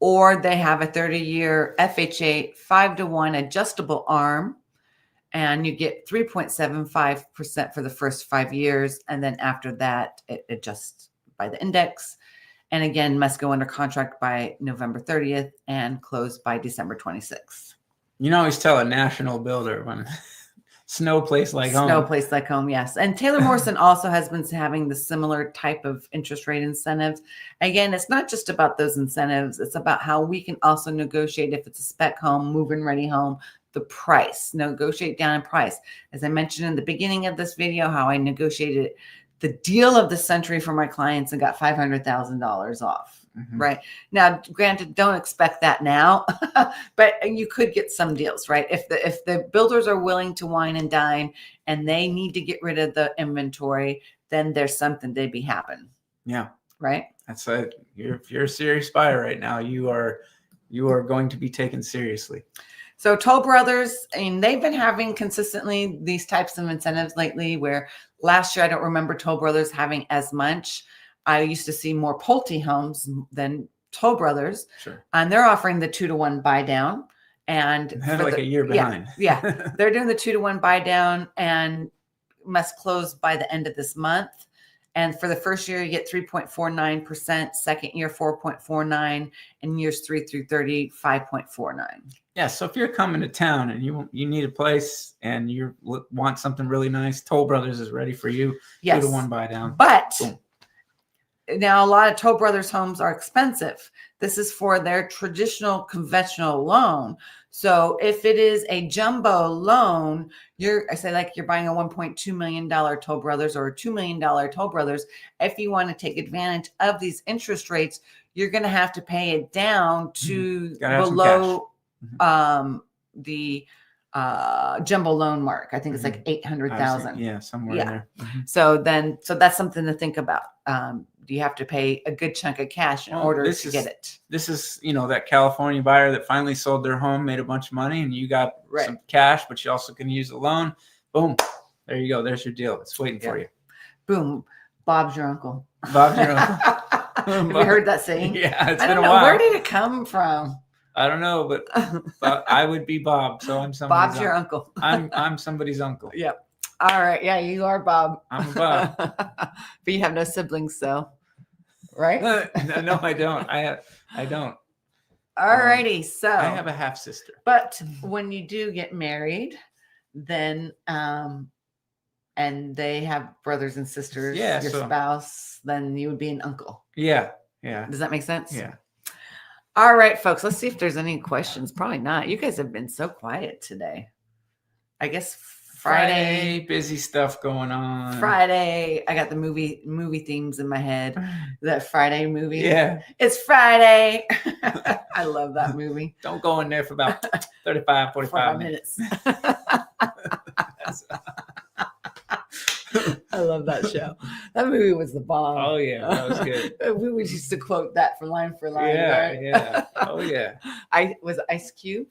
Or they have a 30-year FHA 5-to-1 adjustable arm, and you get 3.75% for the first 5 years. And then after that, it adjusts by the index. And again, must go under contract by November 30th and close by December 26th. You can always tell a national builder when snow place like home. Snow place like home, yes. And Taylor Morrison also has been having the similar type of interest rate incentives. Again, it's not just about those incentives. It's about how we can also negotiate, if it's a spec home, move-in ready home, the price, negotiate down in price. As I mentioned in the beginning of this video, how I negotiated the deal of the century for my clients and got $500,000 off. Right now, granted, don't expect that now, but you could get some deals, right? If the builders are willing to wine and dine and they need to get rid of the inventory, then there's something to be happen. Yeah, right. That's if you're a serious buyer right now, you are going to be taken seriously. So Toll Brothers, and they've been having consistently these types of incentives lately, where last year I don't remember Toll Brothers having as much. I used to see more Pulte homes than Toll Brothers. Sure. And they're offering the 2-to-1 buy down. And like a year behind. Yeah. They're doing the 2-to-1 buy down and must close by the end of this month. And for the first year, you get 3.49%, second year, 4.49%, and years 3 through 30, 5.49%. Yeah. So if you're coming to town and you need a place and you want something really nice, Toll Brothers is ready for you. Yes. 2-to-1 buy down. But boom. Now, a lot of Toll Brothers homes are expensive. This is for their traditional conventional loan. So if it is a jumbo loan, you're buying a $1.2 million Toll Brothers or a $2 million Toll Brothers. If you want to take advantage of these interest rates, you're going to have to pay it down to below the jumbo loan mark. I think it's like 800,000. Yeah, somewhere in there. So that's something to think about. You have to pay a good chunk of cash in order to get it. This is, that California buyer that finally sold their home, made a bunch of money, and you got some cash, but you also can use a loan. Boom. There you go. There's your deal. It's waiting for you. Boom. Bob's your uncle. Bob's your uncle. Have you heard that saying? Yeah, it's been a while. Where did it come from? I don't know, but I would be Bob, so I'm somebody's Bob's your uncle. I'm somebody's uncle. Yep. All right. Yeah, you are Bob. I'm a Bob. But you have no siblings, so right? No, I don't. I don't. All righty. So I have a half sister. But when you do get married, then and they have brothers and sisters, your spouse, then you would be an uncle. Yeah. Yeah. Does that make sense? Yeah. All right, folks. Let's see if there's any questions. Probably not. You guys have been so quiet today. I guess Friday, busy stuff going on. Friday, I got the movie themes in my head. That Friday movie. Yeah. It's Friday. I love that movie. Don't go in there for about 35, 45 minutes. I love that show. That movie was the bomb. Oh, yeah. That was good. We used to quote that from line for line. Yeah. Right? Yeah. Oh, yeah. Was Ice Cube?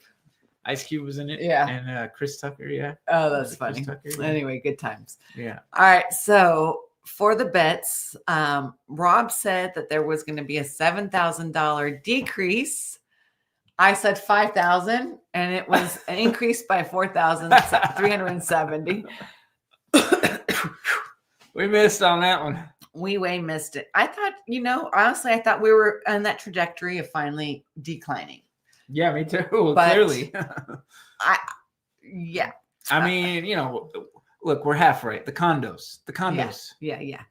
Ice Cube was in it. Yeah. And Chris Tucker. Yeah. Oh, that's funny. Tucker, yeah. Anyway, good times. Yeah. All right. So for the bets, Rob said that there was going to be a $7,000 decrease. I said 5,000, and it was an increase by 4,370. We missed on that one. We way missed it. I thought, honestly, I thought we were on that trajectory of finally declining. Yeah, me too. Clearly. I mean, look, we're half right. The condos. Yeah.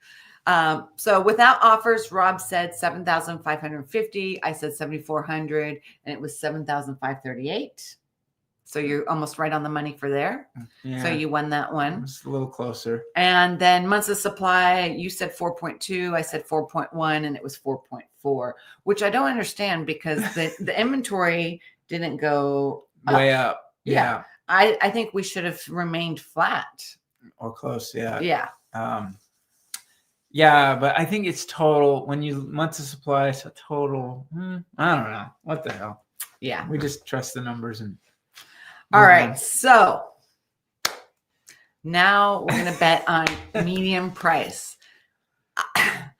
So without offers, Rob said 7,550. I said 7,400, and it was 7,538. So you're almost right on the money for there. Yeah. So you won that one. It's a little closer. And then months of supply, you said 4.2, I said 4.1, and it was 4.4, which I don't understand because the inventory didn't go way up. Yeah. I think we should have remained flat. Or close, yeah. Yeah. Yeah, but I think it's total. When you months of supply, it's a total. I don't know. What the hell? Yeah. We just trust the numbers and. All right. So now we're going to bet on medium price. I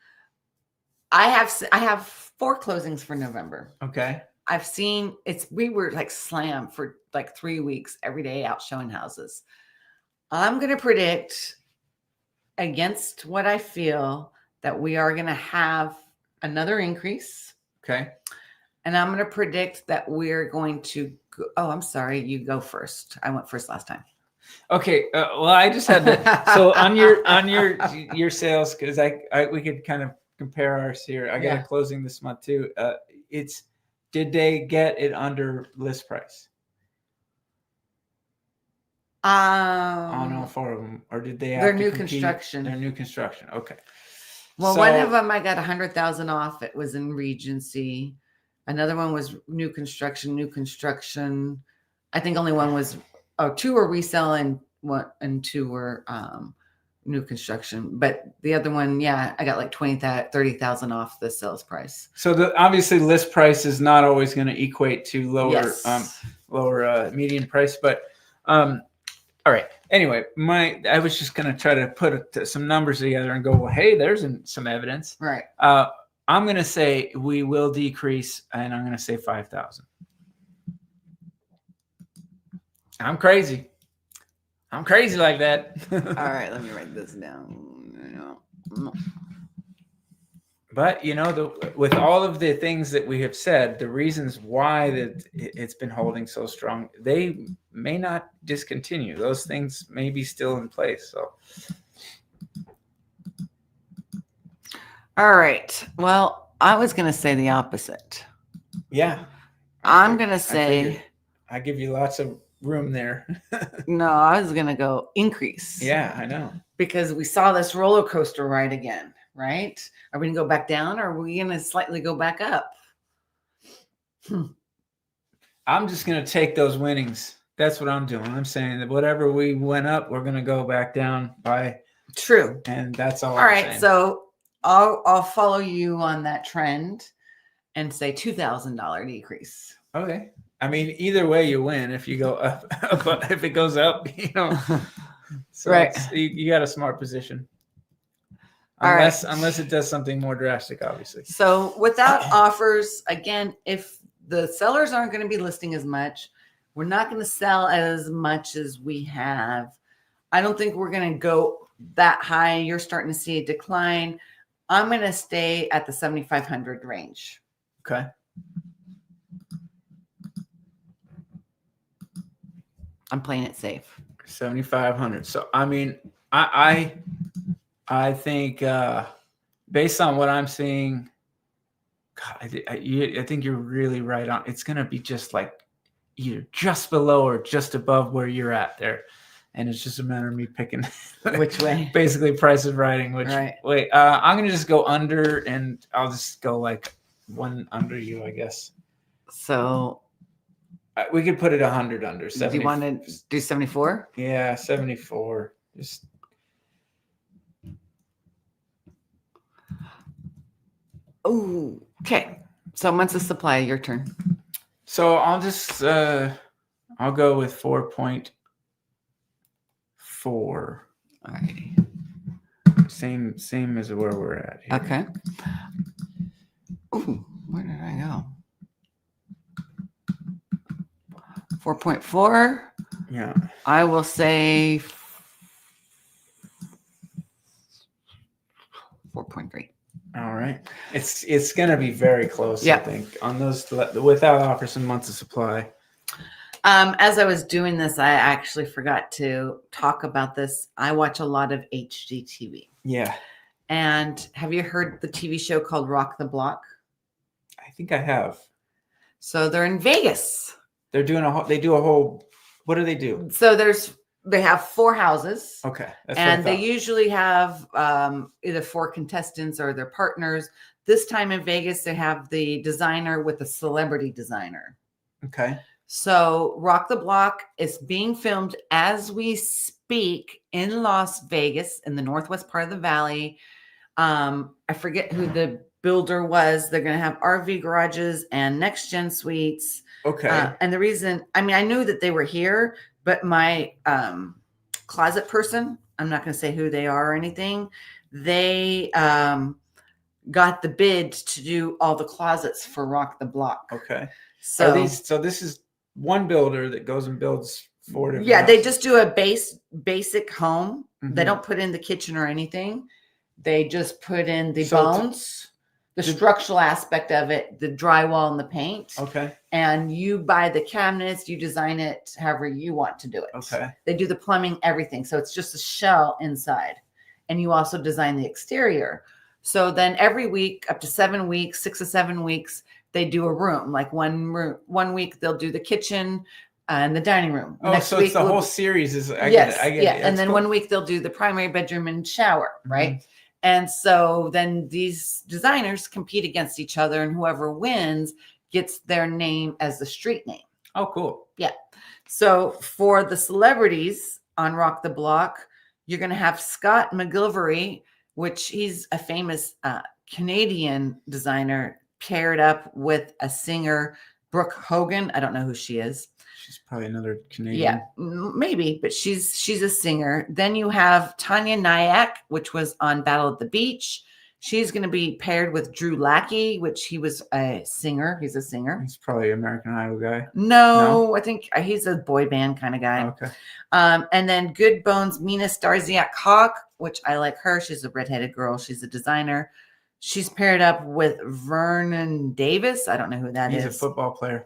have 4 closings for November. Okay. I've seen we were like slammed for like 3 weeks every day out showing houses. I'm going to predict against what I feel that we are going to have another increase. Okay. And I'm going to predict that we're going to go, oh, I'm sorry. You go first. I went first last time. Okay. Well, I just had to. So on your sales, because we could kind of compare ours here. I got a closing this month too. Did they get it under list price? On all 4 of them, or did they have they're to new compete? construction. They're new construction. Okay. Well, one of them I got 100,000 off. It was in Regency. Another one was new construction. I think only one was 2 were resale and 2 were new construction. But the other one, I got like 30,000 off the sales price. So obviously list price is not always going to equate to lower median price, but all right. Anyway, I was just going to try to put some numbers together and go, well, hey, there's some evidence. Right. I'm going to say we will decrease, and I'm going to say 5,000. I'm crazy. I'm crazy like that. All right, let me write this down. But with all of the things that we have said, the reasons why that it's been holding so strong, they may not discontinue. Those things may be still in place. So, all right. Well, I was going to say the opposite. Yeah, I'm going to say I give you lots of room there. No, I was going to go increase. Yeah, I know. Because we saw this roller coaster ride again. Right? Are we going to go back down, or are we going to slightly go back up? I'm just going to take those winnings. That's what I'm doing. I'm saying that whatever we went up, we're going to go back down by. True. And that's all. All right. Saying. So I'll follow you on that trend and say $2,000 decrease. Okay. I mean, either way you win. If you go up, if it goes up, So right. You got a smart position. Unless it does something more drastic, obviously. So without offers, again, if the sellers aren't going to be listing as much, we're not going to sell as much as we have. I don't think we're going to go that high. You're starting to see a decline. I'm going to stay at the 7,500 range. Okay. I'm playing it safe. 7,500. So, I mean, I think based on what I'm seeing, God, I think you're really right on. It's going to be just like either just below or just above where you're at there. And it's just a matter of me picking which way. Basically, price is writing which way. I'm going to just go under, and I'll just go like one under you, I guess. So we could put it 100 under. 70. Do you want to do 74? Yeah, 74. Just. Oh, okay. So months of supply, your turn. So I'll just I'll go with 4.4. All right. Same as where we're at here. Okay. Ooh, where did I go? 4.4. Yeah. I will say 4.3. All right. It's going to be very close, yeah. I think, on those without offers and months of supply. As I was doing this, I actually forgot to talk about this. I watch a lot of HGTV. Yeah. And have you heard the TV show called Rock the Block? I think I have. So they're in Vegas. They're doing they do a whole, what do they do? So they have 4 houses. Okay. And they usually have either 4 contestants or their partners. This time in Vegas, they have the designer with a celebrity designer. Okay. So Rock the Block is being filmed as we speak in Las Vegas in the northwest part of the valley. I forget who the builder was. They're going to have RV garages and next gen suites. Okay. And the reason, I mean, I knew that they were here, but my closet person, I'm not going to say who they are or anything. They got the bid to do all the closets for Rock the Block. Okay. So this is one builder that goes and builds 4 different yeah, they houses. just do a basic home. Mhm. They don't put in the kitchen or anything. They just put in the So bones, the structural aspect of it, the drywall and the paint. Okay. And you buy the cabinets, you design it however you want to do it. Okay. They do the plumbing, everything. So it's just a shell inside. And you also design the exterior. So then every week, up to 7 weeks, 6 to 7 weeks, they do a room. Like one week they'll do the kitchen and the dining room. Oh, Next so week it's the we'll whole series is I yes, get it. yeah. That's And then cool. 1 week they'll do the primary bedroom and shower, right? Mhm. And so then these designers compete against each other, and whoever wins gets their name as the street name. Oh, cool. Yeah. So for the celebrities on Rock the Block, you're going to have Scott McGillivray, which he's a famous Canadian designer, paired up with a singer, Brooke Hogan. I don't know who she is. She's probably another Canadian. Yeah, maybe, but she's a singer. Then you have Tanya Nyack, which was on Battle at the Beach. She's going to be paired with Drew Lackey, which he was a singer. He's a singer. He's probably an American Idol guy. No, I think he's a boy band kind of guy. Okay. And then Good Bones Mina Starziak Hawk, which I like her. She's a redheaded girl. She's a designer. She's paired up with Vernon Davis. I don't know who that is. He's a football player.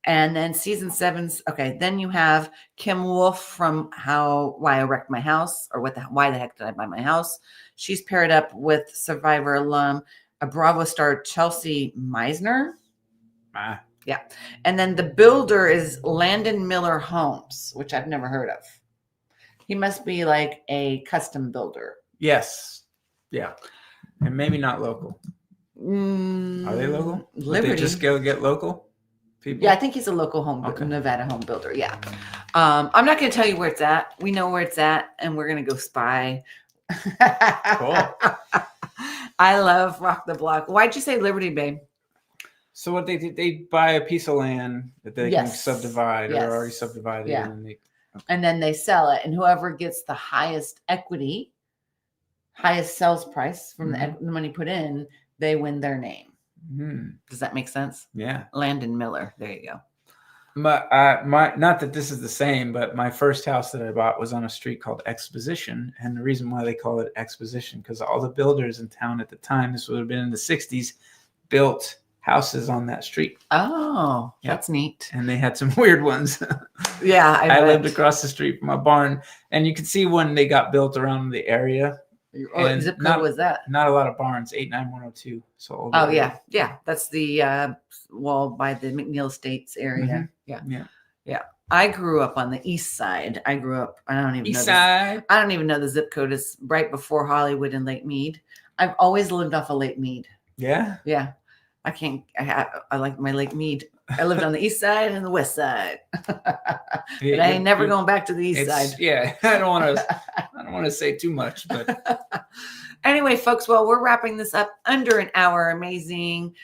And then season 7's okay. Then you have Kim Wolf from Why I Wrecked My House, or Why the Heck Did I Buy My House? She's paired up with Survivor alum, a Bravo star, Chelsea Meisner. Yeah. And then the builder is Landon Miller Homes, which I've never heard of. He must be like a custom builder. Yes. Yeah. And maybe not local. Are they local? Liberty. Would they just go get local people? Yeah, I think he's a local Nevada home builder. Yeah. I'm not going to tell you where it's at. We know where it's at, and we're going to go spy. Cool. I love Rock the Block. Why'd you say Liberty, babe? So what they did, they buy a piece of land that they can subdivide or already subdivided. Yeah. And then they sell it, and whoever gets the highest equity, highest sales price from the money put in, they win their name. Mm-hmm. Does that make sense? Yeah. Landon Miller. There you go. My not that this is the same, but my first house that I bought was on a street called Exposition, and the reason why they call it Exposition because all the builders in town at the time, this would have been in the 60s, built houses on that street. Oh, that's neat. And they had some weird ones. Yeah, I lived across the street from a barn, and you could see when they got built around the area. What zip code was that? Not a lot of barns. 89102. So yeah. That's the by the McNeil Estates area. Mm-hmm. Yeah. I grew up on the east side. I don't even east know side. I don't even know the zip code. Is right before Hollywood and Lake Mead. I've always lived off of Lake Mead. Yeah. Yeah. I like my Lake Mead. I lived on the east side and the west side. But I ain't never going back to the east side. Yeah. I don't want to say too much, but anyway, folks, well, we're wrapping this up under an hour. Amazing.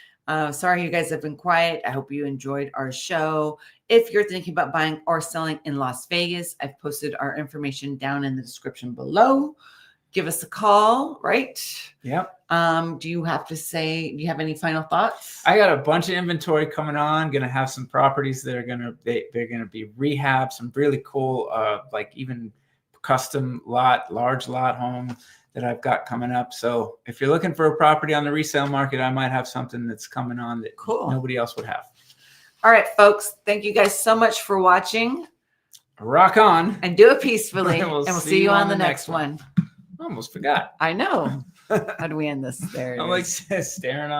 Sorry you guys have been quiet. I hope you enjoyed our show. If you're thinking about buying or selling in Las Vegas, I've posted our information down in the description below. Give us a call, right? Yep. Do you have any final thoughts? I got a bunch of inventory coming on. Gonna have some properties that are they're gonna be rehab, some really cool like even custom large lot home that I've got coming up. So if you're looking for a property on the resale market, I might have something that's coming on that nobody else would have. All right, folks. Thank you guys so much for watching. Rock on. And do it peacefully. And we'll see you on the next one. I almost forgot. I know. How do we end this? There. I'm like staring on.